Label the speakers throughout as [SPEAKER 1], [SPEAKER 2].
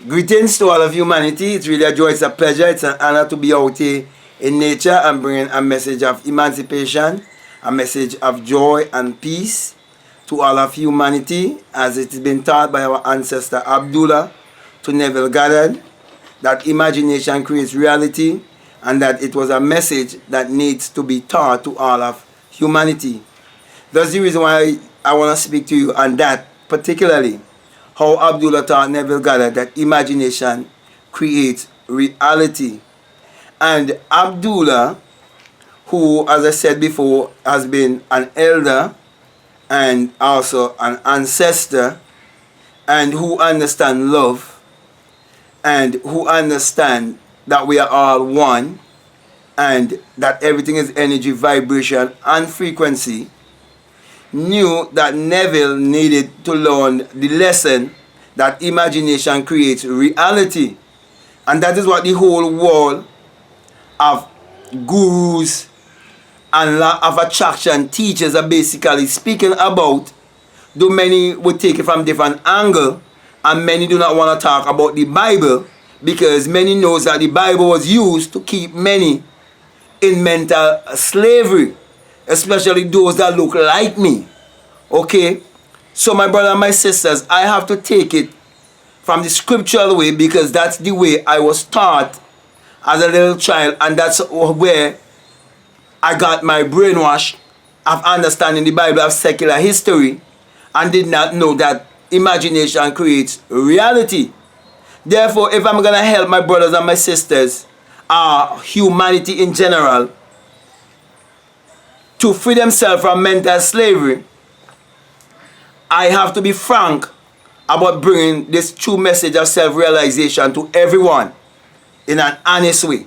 [SPEAKER 1] Greetings to all of humanity. It's really a joy, it's a pleasure, it's an honor to be out here in nature and bringing a message of emancipation, a message of joy and peace to all of humanity, as it has been taught by our ancestor Abdullah to Neville Goddard, that imagination creates reality, and that it was a message that needs to be taught to all of humanity. That's the reason why I want to speak to you on that particularly. How Abdullah taught Neville Goddard that imagination creates reality. And Abdullah, who, as I said before, has been an elder and also an ancestor, and who understands love, and who understands that we are all one, and that everything is energy, vibration, and frequency, knew that Neville needed to learn the lesson that imagination creates reality. And that is what the whole world of gurus and law of attraction teachers are basically speaking about, though many would take it from different angle, and many do not want to talk about the Bible, because many knows that the Bible was used to keep many in mental slavery, especially those that look like me. Okay, so my brother and my sisters, I have to take it from the scriptural way, because that's the way I was taught as a little child, and that's where I got my brainwash of understanding the Bible of secular history, and did not know that imagination creates reality. Therefore, if I'm gonna help my brothers and my sisters, humanity in general, to free themselves from mental slavery, I have to be frank about bringing this true message of self-realization to everyone in an honest way.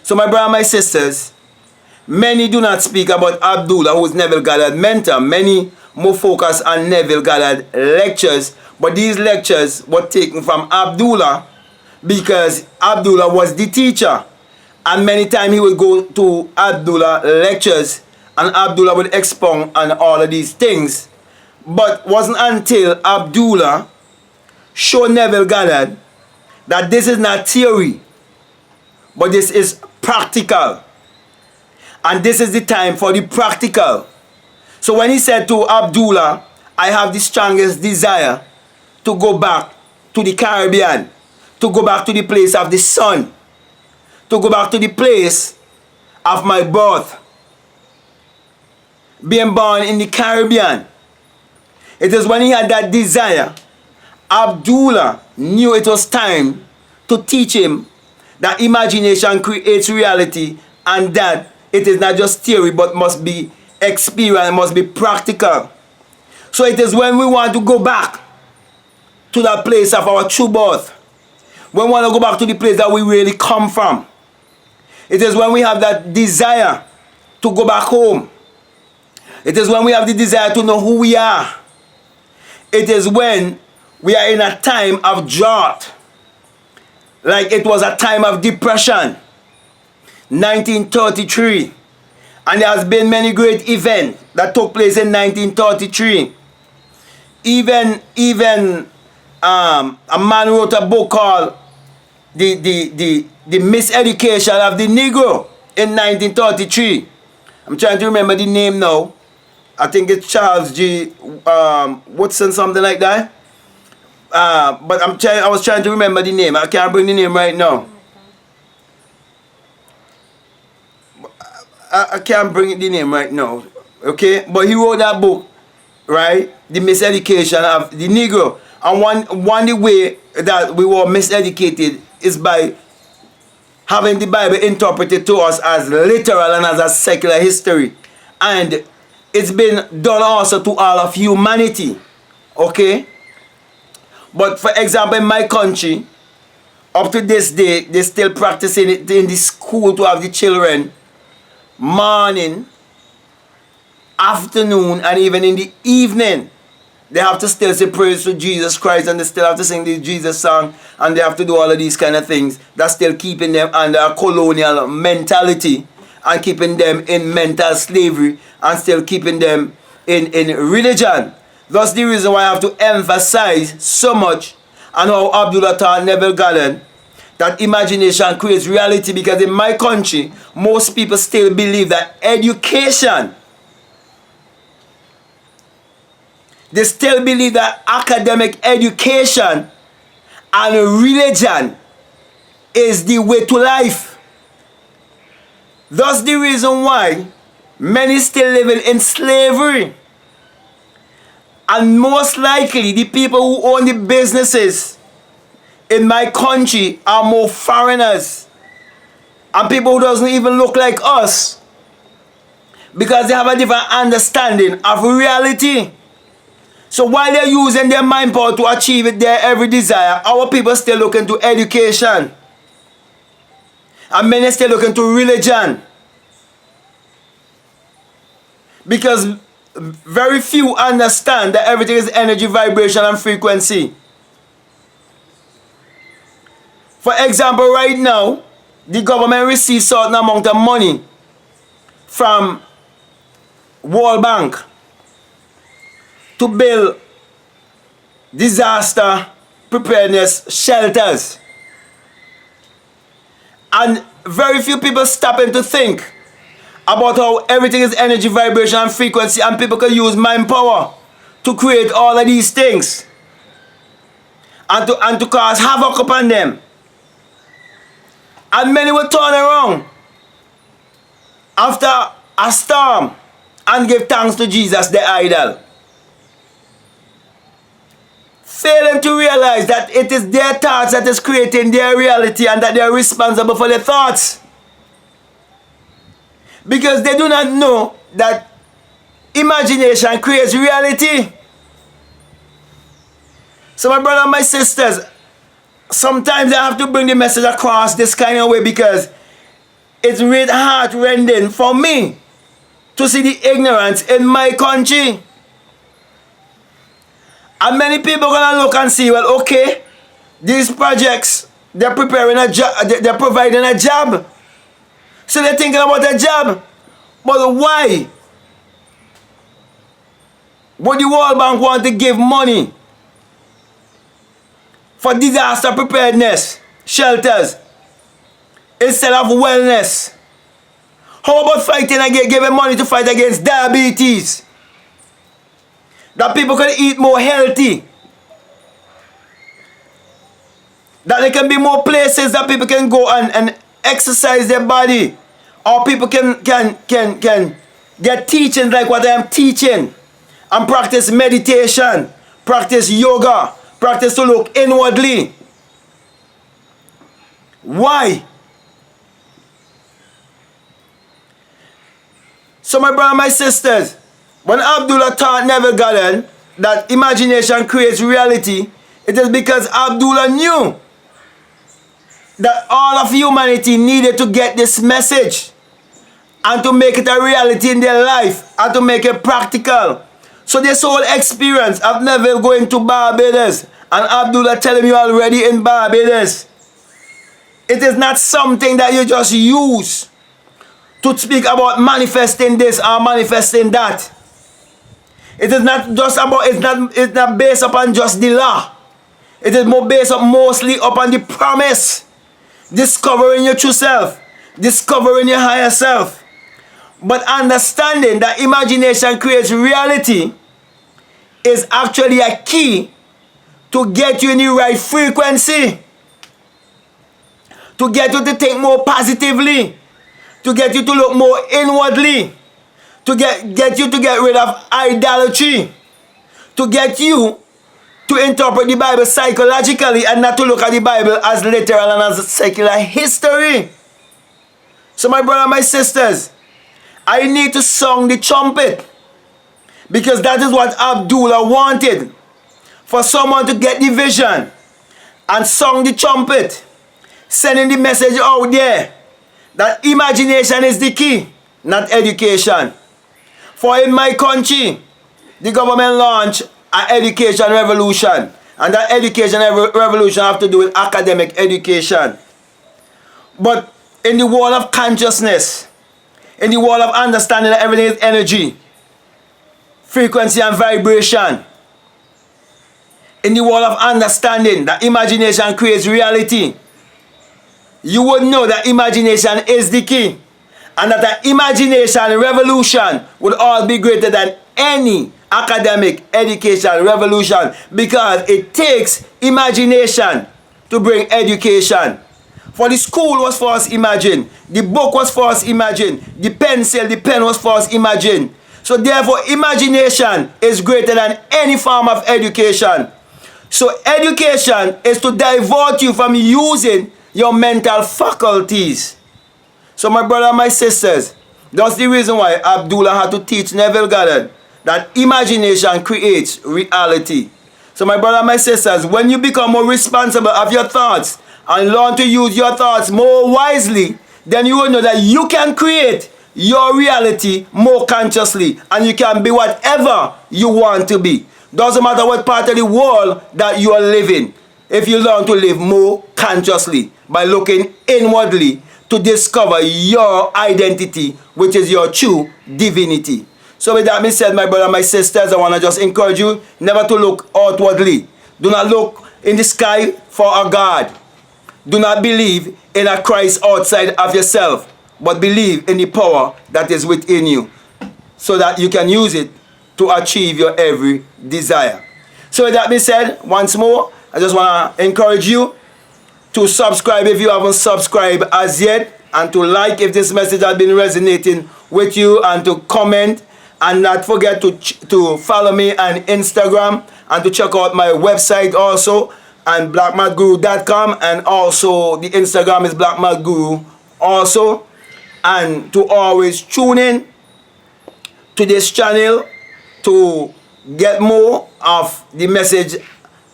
[SPEAKER 1] So my brothers and my sisters, many do not speak about Abdullah, who is Neville Goddard's mentor. Many more focus on Neville Goddard lectures, but these lectures were taken from Abdullah because Abdullah was the teacher. And many times he would go to Abdullah lectures and Abdullah would expound on all of these things. But wasn't until Abdullah showed Neville Goddard that this is not theory, but this is practical. And this is the time for the practical. So when he said to Abdullah, I have the strongest desire to go back to the Caribbean, to go back to the place of the sun, to go back to the place of my birth, being born in the Caribbean. It is when he had that desire, Abdullah knew it was time to teach him that imagination creates reality, and that it is not just theory but must be experience, must be practical. So it is when we want to go back to that place of our true birth, when we want to go back to the place that we really come from. It is when we have that desire to go back home. It is when we have the desire to know who we are. It is when we are in a time of drought, like it was a time of depression, 1933. And there has been many great events that took place in 1933. Even a man wrote a book called The Miseducation of the Negro in 1933. I'm trying to remember the name now. I think it's Charles G. Woodson, something like that. But I was trying to remember the name. I can't bring the name right now. I can't bring the name right now. Okay? But he wrote that book, right? The Miseducation of the Negro. And one way that we were miseducated is by having the Bible interpreted to us as literal and as a secular history. And it's been done also to all of humanity. Okay? But for example, in my country, up to this day, they're still practicing it in the school to have the children morning, afternoon, and even in the evening. They have to still say praise to Jesus Christ, and they still have to sing the Jesus song, and they have to do all of these kind of things. That's still keeping them under a colonial mentality and keeping them in mental slavery and still keeping them in religion. That's the reason why I have to emphasize so much and how Abdullah taught Neville Goddard that imagination creates reality, because in my country, most people still believe that education, they still believe that academic education and religion is the way to life. That's the reason why many still living in slavery. And most likely the people who own the businesses in my country are more foreigners and people who doesn't even look like us, because they have a different understanding of reality. So while they're using their mind power to achieve it, their every desire, our people still looking to education. And many still looking to religion. Because very few understand that everything is energy, vibration, and frequency. For example, right now, the government receives certain amount of money from World Bank to build disaster preparedness shelters. And very few people stopping to think about how everything is energy, vibration, and frequency, and people can use mind power to create all of these things and to cause havoc upon them. And many will turn around after a storm and give thanks to Jesus, the idol, failing to realize that it is their thoughts that is creating their reality and that they are responsible for their thoughts. Because they do not know that imagination creates reality. So my brother and my sisters, sometimes I have to bring the message across this kind of way, because it's really heart-rending for me to see the ignorance in my country. And many people are gonna look and see, well, okay, these projects, they're preparing a job, they're providing a job. So they're thinking about a job. But why would the World Bank want to give money for disaster preparedness shelters instead of wellness? How about giving money to fight against diabetes? That people can eat more healthy. That there can be more places that people can go and exercise their body. Or people can get teachings like what I am teaching. And practice meditation. Practice yoga. Practice to look inwardly. Why? So my brother and my sisters, when Abdullah taught Neville Goddard that imagination creates reality, it is because Abdullah knew that all of humanity needed to get this message and to make it a reality in their life and to make it practical. So this whole experience of Neville going to Barbados and Abdullah telling you already in Barbados, it is not something that you just use to speak about manifesting this or manifesting that. It is not just about, it's not based upon just the law. It is more based up mostly upon the promise. Discovering your true self. Discovering your higher self. But understanding that imagination creates reality is actually a key to get you in the right frequency. To get you to think more positively. To get you to look more inwardly. To get you to get rid of idolatry. To get you to interpret the Bible psychologically and not to look at the Bible as literal and as secular history. So my brother and my sisters, I need to sound the trumpet, because that is what Abdullah wanted. For someone to get the vision and sound the trumpet, sending the message out there that imagination is the key, not education. For in my country, the government launched an education revolution, and that education revolution have to do with academic education. But in the world of consciousness, in the world of understanding that everything is energy, frequency and vibration, in the world of understanding that imagination creates reality, you would know that imagination is the key. And that an imagination revolution would all be greater than any academic education revolution, because it takes imagination to bring education. For the school was for us imagine, the book was for us imagine, the pencil, the pen was for us imagine. So therefore imagination is greater than any form of education. So education is to divert you from using your mental faculties. So my brother and my sisters, that's the reason why Abdullah had to teach Neville Goddard that imagination creates reality. So my brother and my sisters, when you become more responsible of your thoughts and learn to use your thoughts more wisely, then you will know that you can create your reality more consciously, and you can be whatever you want to be. Doesn't matter what part of the world that you are living, if you learn to live more consciously by looking inwardly to discover your identity, which is your true divinity. So with that being said, my brother, my sisters, I want to just encourage you never to look outwardly. Do not look in the sky for a God. Do not believe in a Christ outside of yourself, but believe in the power that is within you, so that you can use it to achieve your every desire. So with that being said, once more, I just want to encourage you to subscribe if you haven't subscribed as yet, and to like if this message has been resonating with you, and to comment, and not forget to follow me on Instagram, and to check out my website also, and blackmathguru.com, and also the Instagram is blackmathguru also, and to always tune in to this channel to get more of the message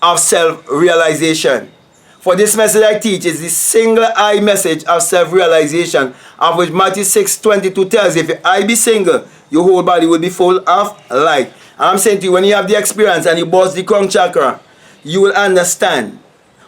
[SPEAKER 1] of self-realization. For this message I teach is the single eye message of self-realization, of which Matthew 6:22 tells you, if your eye be single, your whole body will be full of light. And I'm saying to you, when you have the experience and you bust the crown chakra, you will understand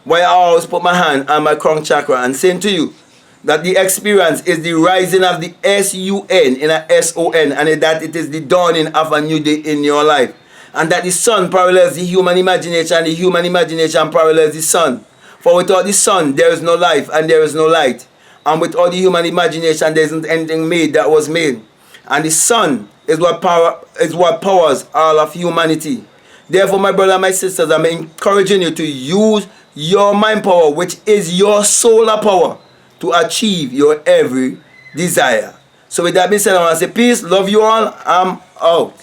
[SPEAKER 1] why I always put my hand on my crown chakra and saying to you that the experience is the rising of the S-U-N in a S-O-N, and that it is the dawning of a new day in your life. And that the sun parallels the human imagination, the human imagination parallels the sun. For without the sun, there is no life and there is no light. And without the human imagination, there isn't anything made that was made. And the sun is what powers all of humanity. Therefore, my brother and my sisters, I'm encouraging you to use your mind power, which is your solar power, to achieve your every desire. So with that being said, I want to say peace, love you all, I'm out.